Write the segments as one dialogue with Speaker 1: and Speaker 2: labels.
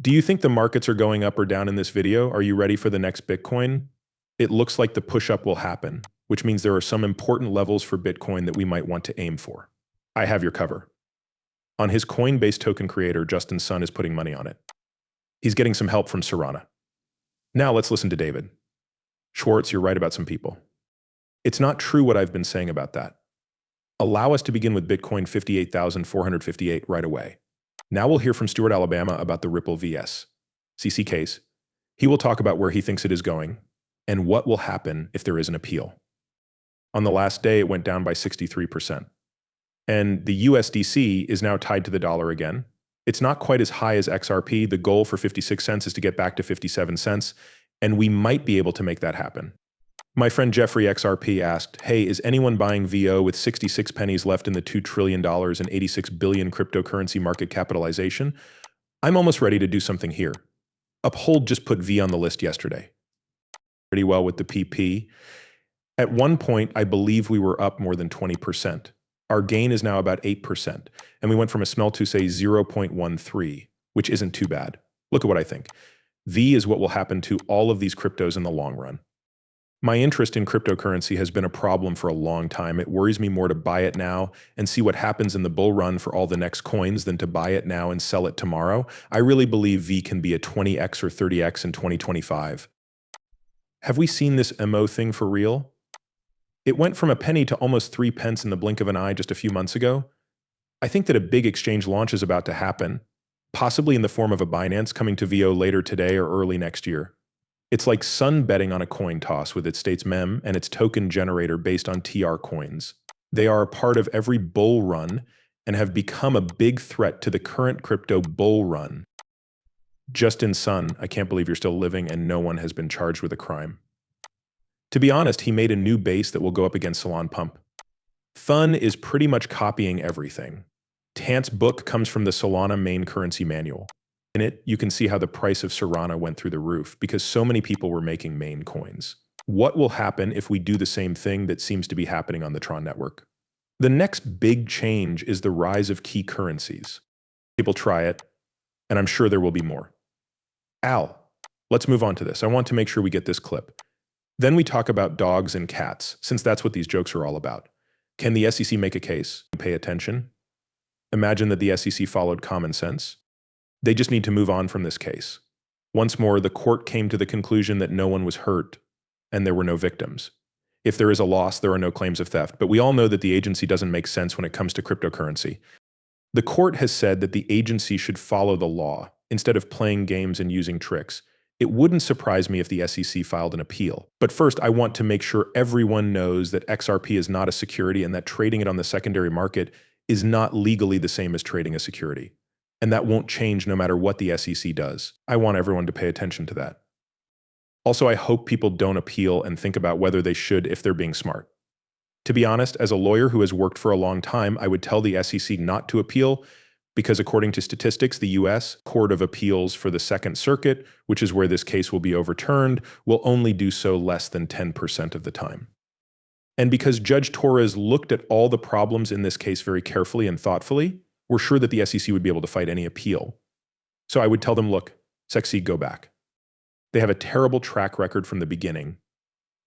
Speaker 1: Do you think the markets are going up or down in this video? Are you ready for the next Bitcoin? It looks like the push-up will happen, which means there are some important levels for Bitcoin that we might want to aim for. I have your cover. On his Coinbase token creator, Justin's son is putting money on it. He's getting some help from Solana. Now let's listen to David. Schwartz, you're right about some people. It's not true what I've been saying about that. Allow us to begin with Bitcoin 58,458 right away. Now we'll hear from Stuart Alabama about the Ripple vs. CC case. He will talk about where he thinks it is going and what will happen if there is an appeal. On the last day, it went down by 63%. And the USDC is now tied to the dollar again. It's not quite as high as XRP. The goal for 56 cents is to get back to 57 cents, and we might be able to make that happen. My friend Jeffrey XRP asked, hey, is anyone buying VO with 66 pennies left in the $2 trillion and 86 billion cryptocurrency market capitalization? I'm almost ready to do something here. Uphold just put V on the list yesterday. Pretty well with the PP. At one point, I believe we were up more than 20%. Our gain is now about 8%, and we went from a smell to, say, 0.13, which isn't too bad. Look at what I think. V is what will happen to all of these cryptos in the long run. My interest in cryptocurrency has been a problem for a long time. It worries me more to buy it now and see what happens in the bull run for all the next coins than to buy it now and sell it tomorrow. I really believe V can be a 20x or 30x in 2025. Have we seen this MO thing for real? It went from a penny to almost 3 pence in the blink of an eye just a few months ago. I think that a big exchange launch is about to happen, possibly in the form of a Binance coming to VO later today or early next year. It's like Sun betting on a coin toss with its state's mem and its token generator based on TR coins. They are a part of every bull run and have become a big threat to the current crypto bull run. Justin Sun, I can't believe you're still living and no one has been charged with a crime. To be honest, he made a new base that will go up against Salon Pump. Fun is pretty much copying everything. Tant's book comes from the Solana main currency manual. In it, you can see how the price of Solana went through the roof because so many people were making main coins. What will happen if we do the same thing that seems to be happening on the Tron network? The next big change is the rise of key currencies. People try it, and I'm sure there will be more. Al, let's move on to this. I want to make sure we get this clip. Then we talk about dogs and cats, since that's what these jokes are all about. Can the SEC make a case? Pay attention. Imagine that the SEC followed common sense. They just need to move on from this case. Once more, the court came to the conclusion that no one was hurt and there were no victims. If there is a loss, there are no claims of theft, but we all know that the agency doesn't make sense when it comes to cryptocurrency. The court has said that the agency should follow the law instead of playing games and using tricks. It wouldn't surprise me if the SEC filed an appeal. But first, I want to make sure everyone knows that XRP is not a security and that trading it on the secondary market is not legally the same as trading a security. And that won't change no matter what the SEC does. I want everyone to pay attention to that. Also, I hope people don't appeal and think about whether they should if they're being smart. To be honest, as a lawyer who has worked for a long time, I would tell the SEC not to appeal because according to statistics, the US Court of Appeals for the Second Circuit, which is where this case will be overturned, will only do so less than 10% of the time. And because Judge Torres looked at all the problems in this case very carefully and thoughtfully, we're sure that the SEC would be able to fight any appeal. So I would tell them, look, SEC, go back. They have a terrible track record from the beginning.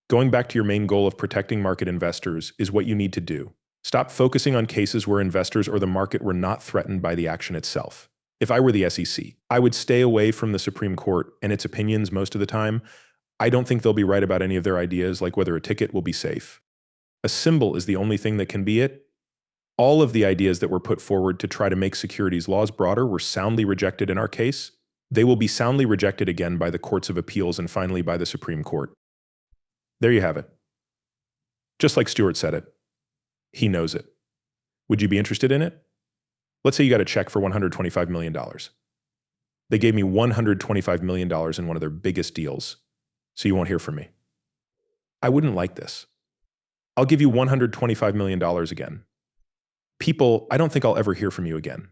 Speaker 1: Going back to your main goal of protecting market investors is what you need to do. Stop focusing on cases where investors or the market were not threatened by the action itself. If I were the SEC, I would stay away from the Supreme Court and its opinions most of the time. I don't think they'll be right about any of their ideas, like whether a ticket will be safe. A symbol is the only thing that can be it. All of the ideas that were put forward to try to make securities laws broader were soundly rejected in our case. They will be soundly rejected again by the courts of appeals and finally by the Supreme Court. There you have it. Just like Stuart said it. He knows it. Would you be interested in it? Let's say you got a check for $125 million. They gave me $125 million in one of their biggest deals, so you won't hear from me. I wouldn't like this. I'll give you $125 million again. People, I don't think I'll ever hear from you again.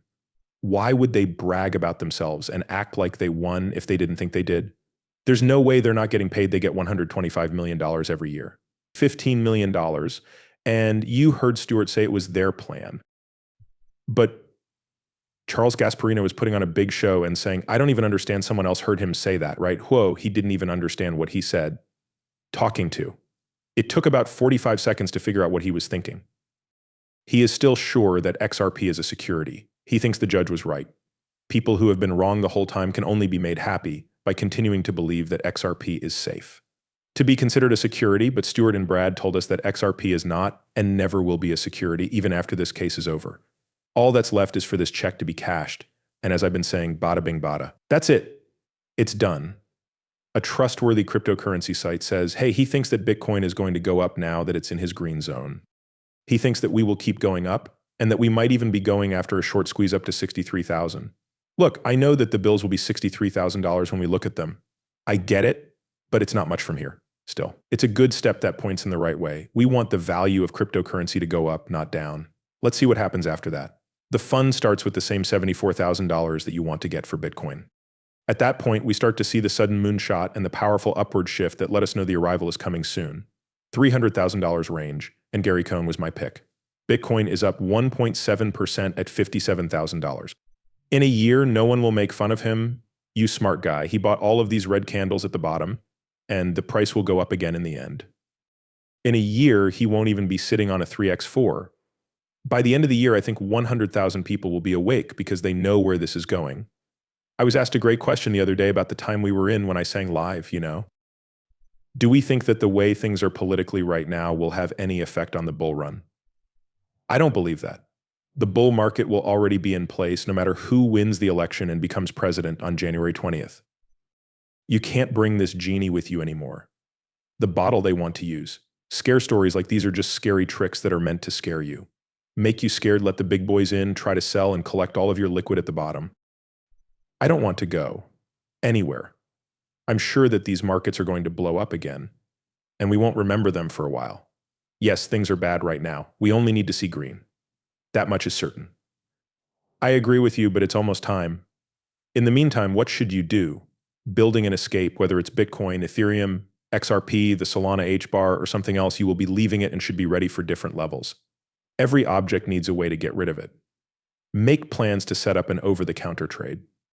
Speaker 1: Why would they brag about themselves and act like they won if they didn't think they did? There's no way they're not getting paid. They get $125 million every year. $15 million. And you heard Stuart say it was their plan. But Charles Gasparino was putting on a big show and saying, I don't even understand someone else heard him say that, right? Whoa, he didn't even understand what he said. Talking to. It took about 45 seconds to figure out what he was thinking. He is still sure that XRP is a security. He thinks the judge was right. People who have been wrong the whole time can only be made happy by continuing to believe that XRP is safe. To be considered a security, but Stuart and Brad told us that XRP is not and never will be a security even after this case is over. All that's left is for this check to be cashed, and as I've been saying, bada bing bada. That's it. It's done. A trustworthy cryptocurrency site says, hey, he thinks that Bitcoin is going to go up now that it's in his green zone. He thinks that we will keep going up, and that we might even be going after a short squeeze up to 63,000. Look, I know that the bills will be $63,000 when we look at them. I get it, but it's not much from here, still. It's a good step that points in the right way. We want the value of cryptocurrency to go up, not down. Let's see what happens after that. The fund starts with the same $74,000 that you want to get for Bitcoin. At that point, we start to see the sudden moonshot and the powerful upward shift that let us know the arrival is coming soon. $300,000 range, and Gary Cohn was my pick. Bitcoin is up 1.7% at $57,000. In a year, no one will make fun of him. You smart guy. He bought all of these red candles at the bottom, and the price will go up again in the end. In a year, he won't even be sitting on a 3x4. By the end of the year, I think 100,000 people will be awake because they know where this is going. I was asked a great question the other day about the time we were in when I sang live, Do we think that the way things are politically right now will have any effect on the bull run? I don't believe that. The bull market will already be in place no matter who wins the election and becomes president on January 20th. You can't bring this genie with you anymore. The bottle they want to use. Scare stories like these are just scary tricks that are meant to scare you. Make you scared, let the big boys in, try to sell and collect all of your liquid at the bottom. I don't want to go anywhere. I'm sure that these markets are going to blow up again, and we won't remember them for a while. Yes, things are bad right now. We only need to see green. That much is certain. I agree with you, but it's almost time. In the meantime, what should you do? Building an escape, whether it's Bitcoin, Ethereum, XRP, the Solana H-bar, or something else, you will be leaving it and should be ready for different levels. Every object needs a way to get rid of it. Make plans to set up an over-the-counter trade.